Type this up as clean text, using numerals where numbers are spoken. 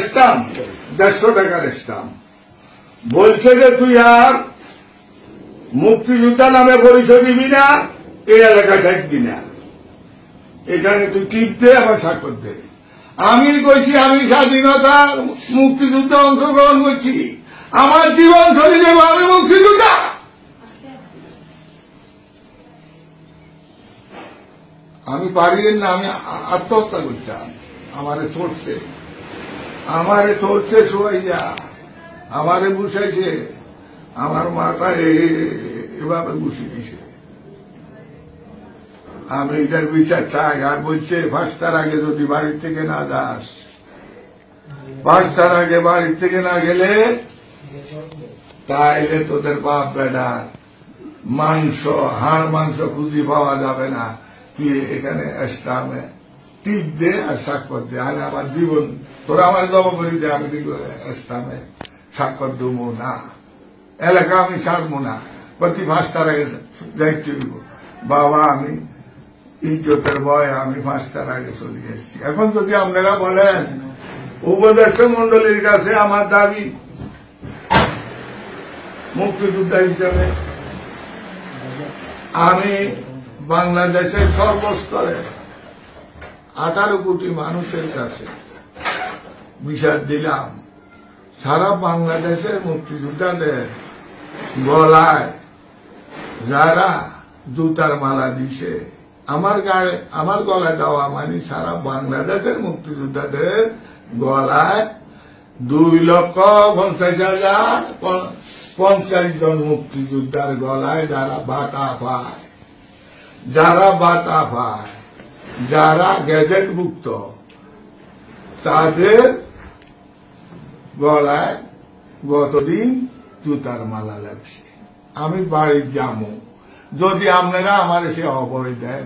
Stump 150 টাকার stump বলছে যে তুই আর মুক্তিযোদ্ধা নামে পরিচয় দিবি না, এই এলাকায় থাকবি না, এখানে তুই টিপ দে আমার স্বাক্ষর দে। আমি কইছি আমি স্বাধীনতা মুক্তিযুদ্ধে অংশগ্রহণ করছি, আমার জীবন চলে যাবো, আমি মুক্তিযোদ্ধা। আমি পারি না, আমি আত্মহত্যা করতাম। আমারে চড়ছে শোয়াইয়া, আমারে বসাইছে, আমার মাথা এভাবে বসিয়ে দিছে। আমি এটার বিচার চাই। আর বলছে 5টার আগে যদি বাড়ির থেকে না যাস, 5টার আগে বাড়ির থেকে না গেলে তাইলে তোদের বাপ বেটা মাংস, হাড় মাংস খুঁজি পাওয়া যাবে না। তুই এখানে স্টামে টিপ দে আর স্বাক্ষর দে, আর আমার জীবন তোরা আমার জমা করে দে, আমি স্টামে স্বাক্ষর দেবো না, এলাকা আমি ছাড়বো না। প্রতি 5টার আগে যাইতে হইব। বাবা আমি ইজ্জতের ভয় আমি 5টার আগে চলে এসেছি। এখন যদি আপনারা বলেন উপদেষ্টা মন্ডলীর কাছে আমার দাবি মুক্তিযোদ্ধা হিসেবে আমি বাংলাদেশের সর্বস্তরে 18 কোটি মানুষের কাছে বিচার দিলাম, সারা বাংলাদেশের মুক্তিযোদ্ধাদের গলায় যারা জুতার মালা দিছে, আমার গলায় দেওয়া মানে সারা বাংলাদেশের মুক্তিযোদ্ধাদের গলায় 2,50,050 জন মুক্তিযোদ্ধার গলায় যারা বাতা পায়, যারা গেজেটভুক্ত, তাদের গলায় গতদিন জুতার মালা লাগছে। আমি বাড়ি যাবো, যদি আপনারা আমার সে অভয় দেন।